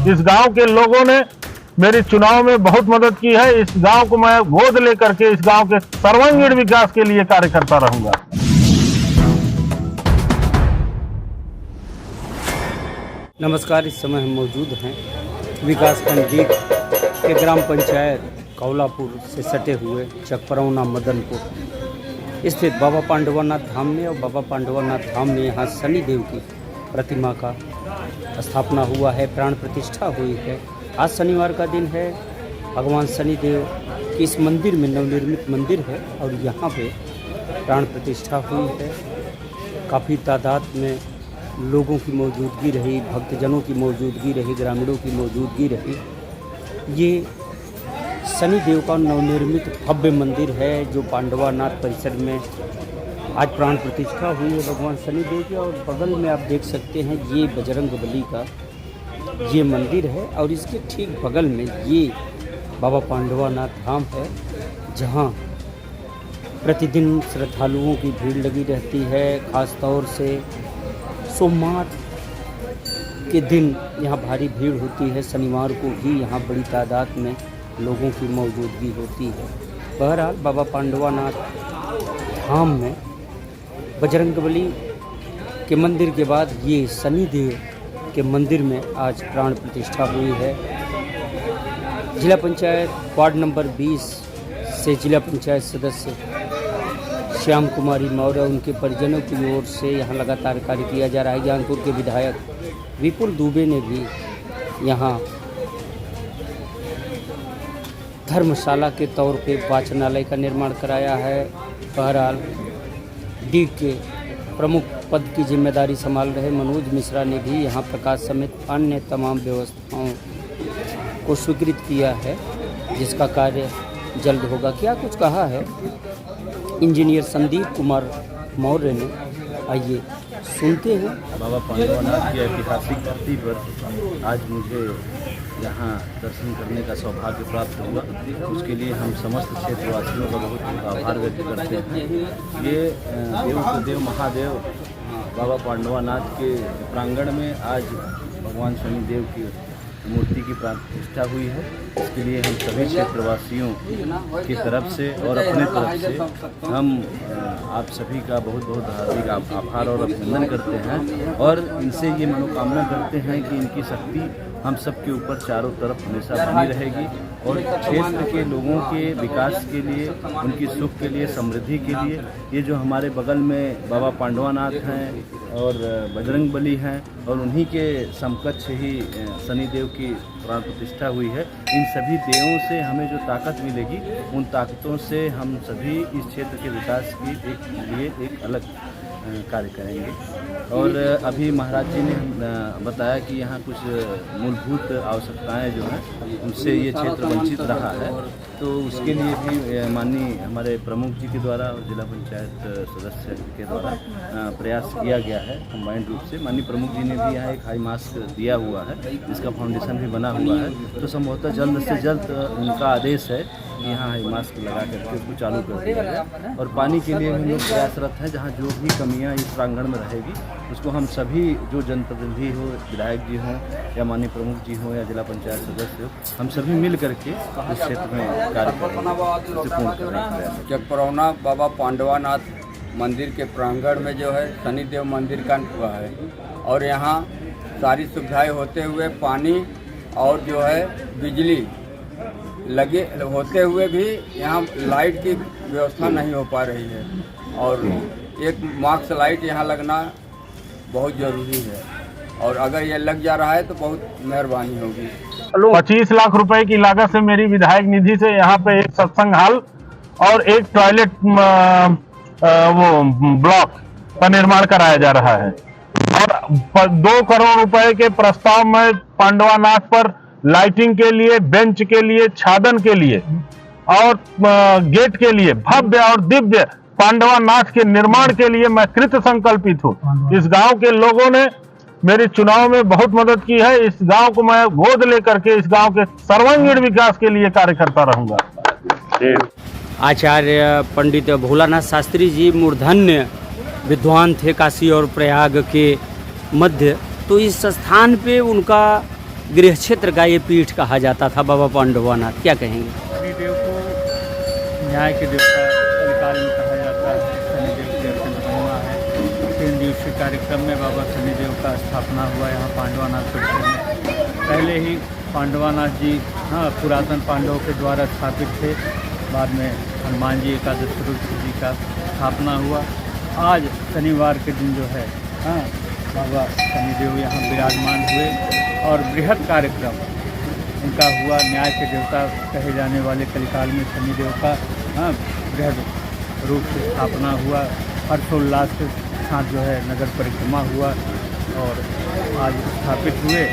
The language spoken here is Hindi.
इस गांव के लोगों ने मेरी चुनाव में बहुत मदद की है। इस गांव को मैं गोद लेकर के इस गांव के सर्वांगीण विकास के लिए कार्य करता रहूंगा। नमस्कार, इस समय हम मौजूद हैं विकासखंड डीग के ग्राम पंचायत कौलापुर से सटे हुए चकपरौना मदनपुर स्थित बाबा पांडवानाथ धाम में। और बाबा पांडवानाथ धाम में यहाँ शनिदेव की प्रतिमा का स्थापना हुआ है, प्राण प्रतिष्ठा हुई है। आज शनिवार का दिन है। भगवान शनिदेव की इस मंदिर में नवनिर्मित मंदिर है और यहाँ पे प्राण प्रतिष्ठा हुई है। काफ़ी तादाद में लोगों की मौजूदगी रही, भक्तजनों की मौजूदगी रही, ग्रामीणों की मौजूदगी रही। ये शनिदेव का नवनिर्मित भव्य मंदिर है जो पांडवानाथ परिसर में आज प्राण प्रतिष्ठा हुई है भगवान शनिदेव की। और बगल में आप देख सकते हैं ये बजरंगबली का ये मंदिर है और इसके ठीक बगल में ये बाबा पांडवानाथ धाम है जहाँ प्रतिदिन श्रद्धालुओं की भीड़ लगी रहती है। ख़ास तौर से सोमवार के दिन यहाँ भारी भीड़ होती है। शनिवार को भी यहाँ बड़ी तादाद में लोगों की मौजूदगी होती है। बहरहाल बाबा पांडवानाथ धाम में बजरंगबली के मंदिर के बाद ये शनिदेव के मंदिर में आज प्राण प्रतिष्ठा हुई है। जिला पंचायत वार्ड नंबर 20 से जिला पंचायत सदस्य श्याम कुमारी मौर्य उनके परिजनों की ओर से यहाँ लगातार कार्य किया जा रहा है। ज्ञानपुर के विधायक विपुल दुबे ने भी यहाँ धर्मशाला के तौर पे वाचनालय का निर्माण कराया है। बहरहाल डीग के प्रमुख पद की जिम्मेदारी संभाल रहे मनोज मिश्रा ने भी यहाँ प्रकाश समेत अन्य तमाम व्यवस्थाओं को स्वीकृत किया है जिसका कार्य जल्द होगा। क्या कुछ कहा है इंजीनियर संदीप कुमार मौर्य ने, आइए सुनते हैं। बाबा पांडवानाथ की ऐतिहासिक धरती पर आज मुझे यहाँ दर्शन करने का सौभाग्य प्राप्त हुआ। उसके लिए हम समस्त क्षेत्रवासियों का बहुत आभार व्यक्त करते हैं। ये देव तो देव महादेव बाबा पांडवानाथ के प्रांगण में आज भगवान शनिदेव की मूर्ति की प्राण प्रतिष्ठा हुई है। इसके लिए हम सभी क्षेत्रवासियों की तरफ से और अपने तरफ से हम आप सभी का बहुत बहुत हार्दिक आभार और अभिनंदन करते हैं और इनसे ये मनोकामना करते हैं कि इनकी शक्ति हम सब के ऊपर चारों तरफ हमेशा बनी रहेगी और क्षेत्र के लोगों के विकास के लिए, उनकी सुख के लिए, समृद्धि के लिए ये जो हमारे बगल में बाबा पांडवानाथ हैं और बजरंगबली हैं और उन्हीं के समकक्ष ही शनिदेव की प्राण प्रतिष्ठा हुई है। इन सभी देवों से हमें जो ताकत मिलेगी उन ताकतों से हम सभी इस क्षेत्र के विकास की लिए एक अलग कार्य करेंगे। और अभी महाराज जी ने बताया कि यहाँ कुछ मूलभूत आवश्यकताएं जो हैं उनसे ये क्षेत्र वंचित रहा है, तो उसके लिए भी माननीय हमारे प्रमुख जी के द्वारा और जिला पंचायत सदस्य के द्वारा प्रयास किया गया है कंबाइंड रूप से। माननीय प्रमुख जी ने भी यहाँ एक हाई मास्क दिया हुआ है जिसका फाउंडेशन भी बना हुआ है, तो संभवतः जल्द से जल्द उनका आदेश है कि यहाँ हाई मास्क लगा करके उसको चालू कर दिया जाए। और पानी के लिए हम लोग प्रयासरत हैं। जहाँ जो भी कमियाँ इस प्रांगण में रहेगी उसको हम सभी जो जनप्रतिनिधि हो, विधायक जी हों या माननीय प्रमुख जी हों या जिला पंचायत सदस्य हो, हम सभी मिल करके इस क्षेत्र में कार्य करेंगे। चकपरौना बाबा पांडवानाथ मंदिर के प्रांगण में जो है शनिदेव मंदिर का हुआ है और यहाँ सारी सुविधाएं होते हुए पानी और जो है बिजली लगे होते हुए भी यहाँ लाइट की व्यवस्था नहीं हो पा रही है और एक मार्क्स लाइट यहाँ लगना बहुत ज़रूरी है और अगर ये लग जा रहा है तो बहुत मेहरबानी होगी। 25 लाख रुपए की लागत से मेरी विधायक निधि से यहाँ पे एक सत्संग हॉल और एक टॉयलेट वो ब्लॉक का निर्माण कराया जा रहा है और 2 करोड़ रुपए के प्रस्ताव में पांडवानाथ पर लाइटिंग के लिए, बेंच के लिए, छादन के लिए और गेट के लिए भव्य और दिव्य पांडवानाथ के निर्माण के लिए मैं कृत संकल्पित हूँ। इस गांव के लोगों ने मेरी चुनाव में बहुत मदद की है। इस गांव को मैं गोद लेकर के इस गांव के सर्वांगीण विकास के लिए कार्य करता रहूंगा। आचार्य पंडित भोलानाथ शास्त्री जी मूर्धन्य विद्वान थे काशी और प्रयाग के मध्य, तो इस स्थान पे उनका गृह क्षेत्र का ये पीठ कहा जाता था बाबा पांडवानाथ, क्या कहेंगे? शनिदेव को न्याय के देवता कलिकाल में कहा जाता है। शनिदेव की अत्यंत महिमा है। 3 दिवसीय कार्यक्रम में बाबा शनिदेव का स्थापना हुआ यहाँ पांडवानाथ परिसर में। पहले ही पांडवानाथ जी पुरातन पांडवों के द्वारा स्थापित थे। बाद में हनुमान जी एकादश रुद्र जी का स्थापना हुआ। आज शनिवार के दिन जो है बाबा शनिदेव यहाँ विराजमान हुए और बृहद कार्यक्रम उनका हुआ। न्याय के देवता कहे जाने वाले कलिकाल में शनिदेव का बृहद रूप से स्थापना हुआ। हर्षोल्लास के साथ जो है नगर परिक्रमा हुआ और आज स्थापित हुए।